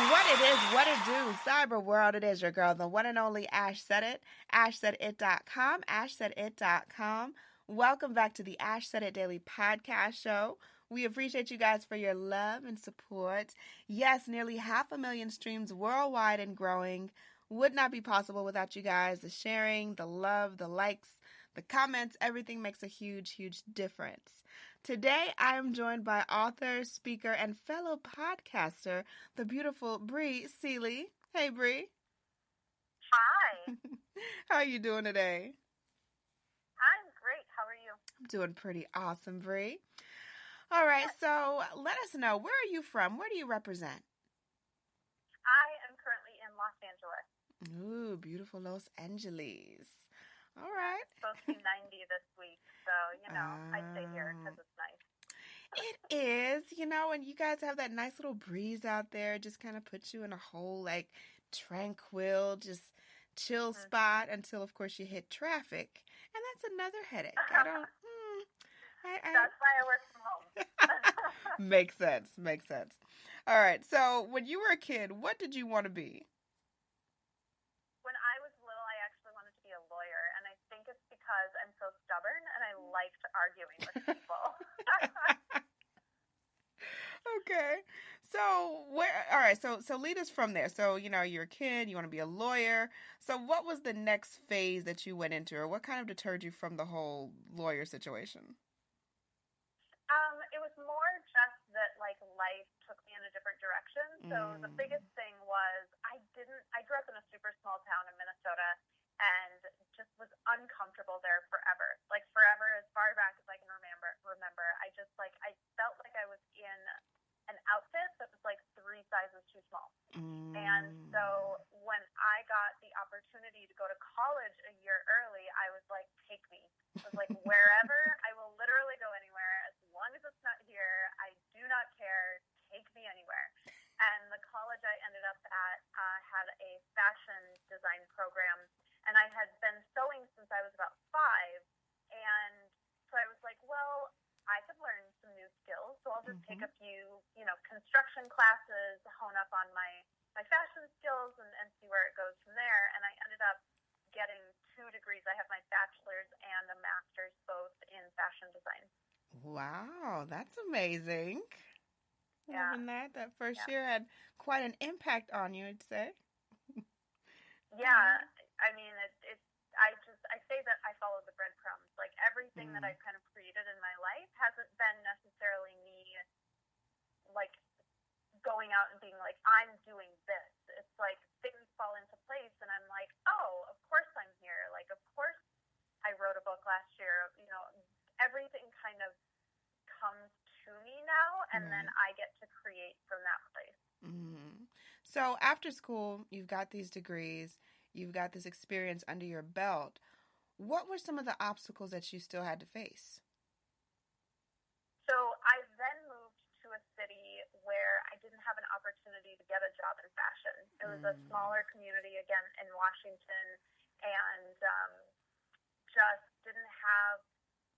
What it is, what it do, cyber world, it is your girl, the one and only Ash Said It, ashsaidit.com, ashsaidit.com. Welcome back to the Ash Said It Daily Podcast Show. We appreciate you guys for your love and support. Yes, nearly 500,000 streams worldwide and growing. Would not be possible without you guys. The sharing, the love, the likes, the comments, everything makes a huge, huge difference. Today, I am joined by author, speaker, and fellow podcaster, the beautiful Bri Seeley. Hey, Bri. Hi. How are you doing today? I'm great. How are you? I'm doing pretty awesome, Bri. All right, so let us know, where are you from? Where do you represent? I am currently in Los Angeles. Ooh, beautiful Los Angeles. All right. It's supposed to be 90 this week, so, I stay here because it's nice. It is, and you guys have that nice little breeze out there. It just kind of puts you in a whole, tranquil, just chill spot until, of course, you hit traffic. And that's another headache. That's why I work from home. Makes sense. All right, so when you were a kid, what did you want to be? When I was little, I actually wanted to be a lawyer, and I think it's because I'm so stubborn and I liked arguing with people. Okay. So lead us from there. So, you're a kid, you want to be a lawyer. So what was the next phase that you went into, or what kind of deterred you from the whole lawyer situation? It was more just that, life took me in a different direction. So the biggest thing was I grew up in a super small town in Minnesota and just was uncomfortable there forever. Forever, as far back as I can remember. I felt like I was in an outfit that was 3 sizes too small. And so when I got the opportunity to go to college a year early, I was like, take me. I was like, wherever, I will literally go anywhere. As long as it's not here, I do not care. Take me anywhere. And the college I ended up at had a fashion design program, and I had been sewing since I was about 5. And so I was like, well, I could learn some new skills, so I'll just take a few, construction classes, hone up on my fashion skills, and see where it goes from there. And I ended up getting 2 degrees. I have my bachelor's and a master's both in fashion design. Wow, that's amazing. Yeah. Loving that. That first year had quite an impact on you, I'd say. Yeah. I mean, I say that I follow the breadcrumbs. Everything that I've kind of created in my life hasn't been necessarily me, going out and being like, I'm doing this. It's things fall into place, and I'm like, oh, of course I'm here. Of course I wrote a book last year. Everything kind of comes to me now, and then I get to create from that place. So after school, you've got these degrees, you've got this experience under your belt. What were some of the obstacles that you still had to face? So I then moved to a city where I didn't have an opportunity to get a job in fashion. It was a smaller community, again, in Washington, and just didn't have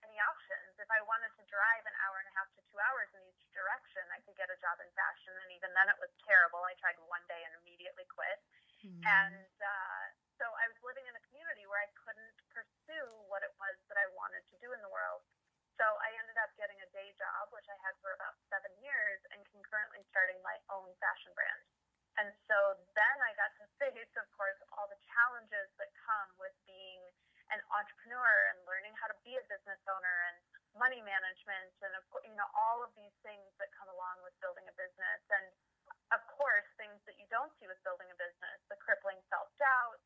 any options. If I wanted to drive an hour and a half to 2 hours in each direction, I could get a job in fashion, and even then it was terrible. I tried one day and immediately quit. And so I was living in a community where I couldn't pursue what it was that I wanted to do in the world. So I ended up getting a day job, which I had for about 7 years, and concurrently starting my own fashion brand. And so then I got to face, of course, all the challenges that come with being an entrepreneur and learning how to be a business owner and money management and, of course, all of these things that come along with building a business. And, of course, things that you don't see with building a business, the crippling self-doubt,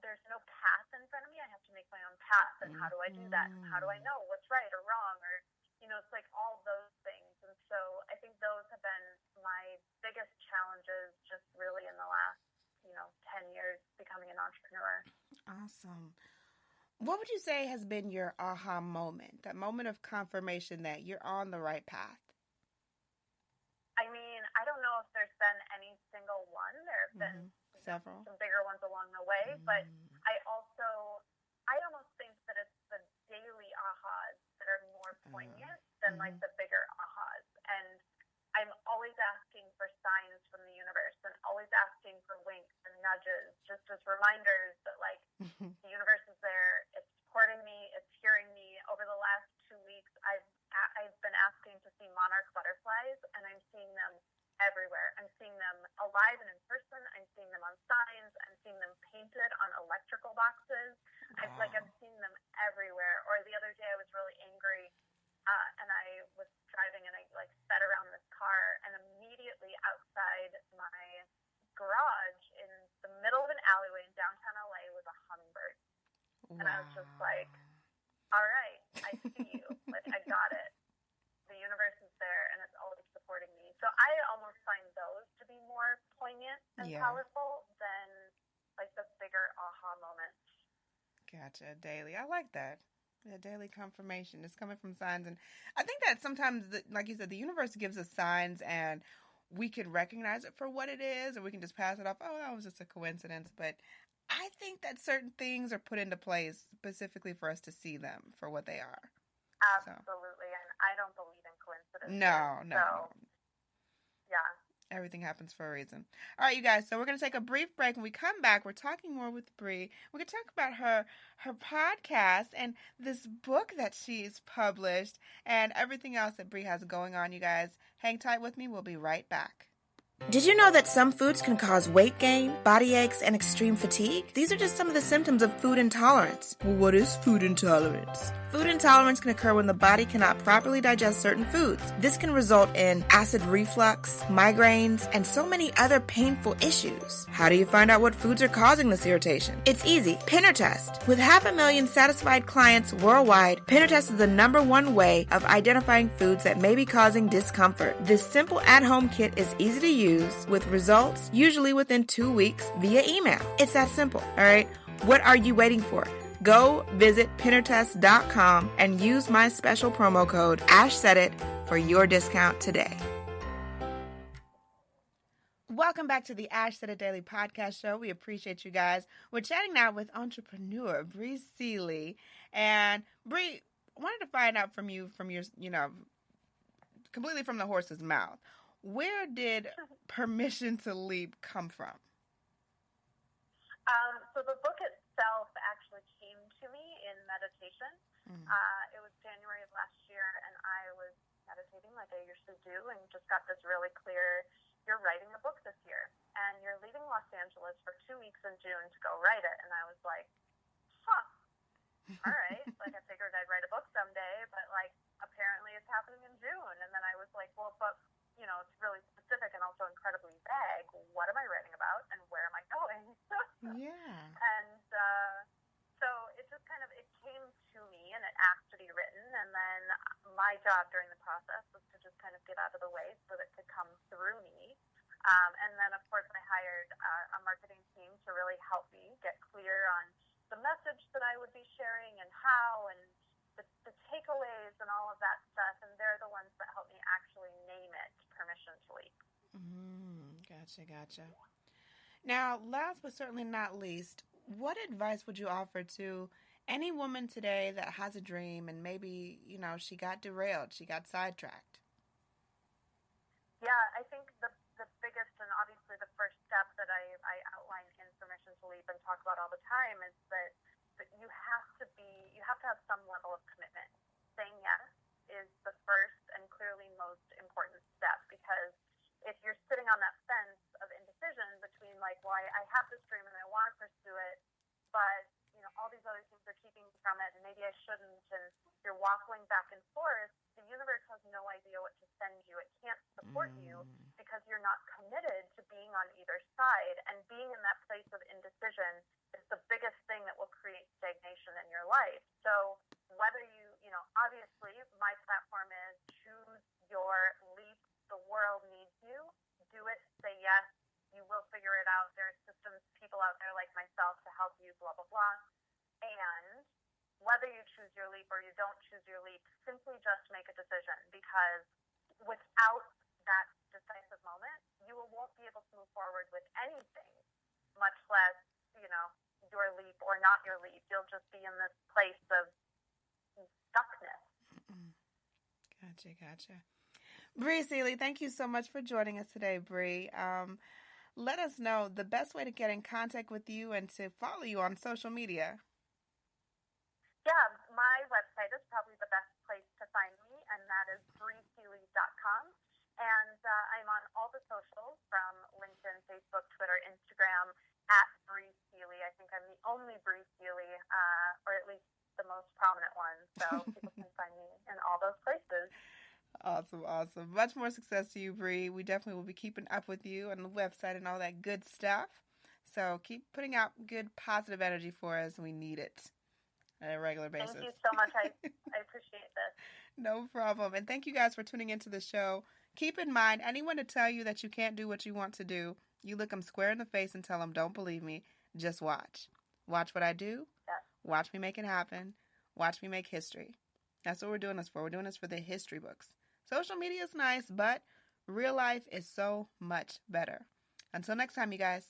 there's no path in front of me. I have to make my own path. And how do I do that? And how do I know what's right or wrong? Or, it's all those things. And so I think those have been my biggest challenges just really in the last, 10 years becoming an entrepreneur. Awesome. What would you say has been your aha moment, that moment of confirmation that you're on the right path? I mean, I don't know if there's been any single one. There have been several, some bigger ones along the way, but I almost think that it's the daily ahas that are more poignant than the bigger ahas. And I'm always asking for signs from the universe. nudges, just as reminders that, like, the universe is there, it's supporting me, it's hearing me. Over the last 2 weeks, I've been asking to see monarch butterflies, and I'm seeing them everywhere. I'm seeing them alive and in person. I'm seeing them on signs. I'm seeing them painted on electrical boxes. Wow. I'm seeing them everywhere. Or the other day, I was really angry, and I was driving, and I like sped around this car, and immediately outside my garage, in the middle of an alleyway in downtown LA, was a hummingbird. Wow. And I was just like, all right, I see you. Like, I got it. The universe is there, and it's always supporting me. So I almost find those to be more poignant and powerful than, like, the bigger aha moments. Gotcha. Daily. I like that. The daily confirmation is coming from signs. And I think that sometimes, like you said, the universe gives us signs, and we can recognize it for what it is, or we can just pass it off. Oh, that was just a coincidence. But I think that certain things are put into place specifically for us to see them for what they are. Absolutely. And I don't believe in coincidence. No. Yeah. Everything happens for a reason. All right, you guys. So we're going to take a brief break. When we come back, we're talking more with Bri. We're going to talk about her podcast and this book that she's published and everything else that Bri has going on, you guys. Hang tight with me. We'll be right back. Did you know that some foods can cause weight gain, body aches, and extreme fatigue? These are just some of the symptoms of food intolerance. Well, what is food intolerance? Food intolerance can occur when the body cannot properly digest certain foods. This can result in acid reflux, migraines, and so many other painful issues. How do you find out what foods are causing this irritation? It's easy. Pinner Test. With 500,000 satisfied clients worldwide, Pinner Test is the #1 way of identifying foods that may be causing discomfort. This simple at-home kit is easy to use with results usually within 2 weeks via email. It's that simple, all right? What are you waiting for? Go visit pinnertest.com and use my special promo code AshSaidIt for your discount today. Welcome back to the Ash Said It Daily podcast show. We appreciate you guys. We're chatting now with entrepreneur Bri Seeley. And Bri, I wanted to find out from you, from your, completely from the horse's mouth. Where did Permission to Leap come from? So the book itself actually came to me in meditation. It was January of last year, and I was meditating like I usually do, and just got this really clear, you're writing a book this year, and you're leaving Los Angeles for 2 weeks in June to go write it. And I was like, all right. Like, I figured I'd write a book someday, but, like, apparently it's happening in June. And then I was like, well, but it's really specific and also incredibly vague. What am I writing about, and where am I going? Yeah. And so it just kind of, it came to me, and it asked to be written. And then my job during the process was to just kind of get out of the way so that it could come through me. And then, of course, I hired a marketing team to really help me get clear on the message that I would be sharing and how, and the takeaways and all of that stuff, and they're the ones that help me actually name it Permission to Leap. Gotcha. Now, last but certainly not least, what advice would you offer to any woman today that has a dream and maybe, she got derailed, she got sidetracked? Yeah, I think the biggest, and obviously the first step that I outline in Permission to Leap and talk about all the time, is that you have to have some level of commitment. Saying yes is the first and clearly most important step, because if you're sitting on that fence of indecision between, like, well, I have this dream and I want to pursue it, but all these other things are keeping me from it, and maybe I shouldn't, and you're waffling back and forth, the universe has no idea what to send you. It can't support you because you're not committed to being on either side. And being in that place of indecision is the biggest thing that will create stagnation in your life. So whether obviously my platform is choose your leap. The world needs you. Do it. Say yes. You will figure it out. There are systems, people out there like myself to help you, blah, blah, blah. And whether you choose your leap or you don't choose your leap, simply just make a decision, because without that decisive moment, you won't be able to move forward with anything, much less, your leap or not your leap. You'll just be in this place of stuckness. Gotcha. Bri Seeley, thank you so much for joining us today, Bri. let us know the best way to get in contact with you and to follow you on social media. Yeah, my website is probably the best place to find me, and that is briseeley.com. And I'm on all the socials from LinkedIn, Facebook, Twitter, Instagram, at Bri Seeley. I think I'm the only Bri Seeley, or at least the most prominent one. So people can find me in all those places. Awesome, awesome. Much more success to you, Bri. We definitely will be keeping up with you on the website and all that good stuff. So keep putting out good, positive energy for us. We need it on a regular basis. Thank you so much. I appreciate this. No problem. And thank you guys for tuning into the show. Keep in mind, anyone to tell you that you can't do what you want to do, you look them square in the face and tell them, don't believe me. Just watch. Watch what I do. Yeah. Watch me make it happen. Watch me make history. That's what we're doing this for. We're doing this for the history books. Social media is nice, but real life is so much better. Until next time, you guys.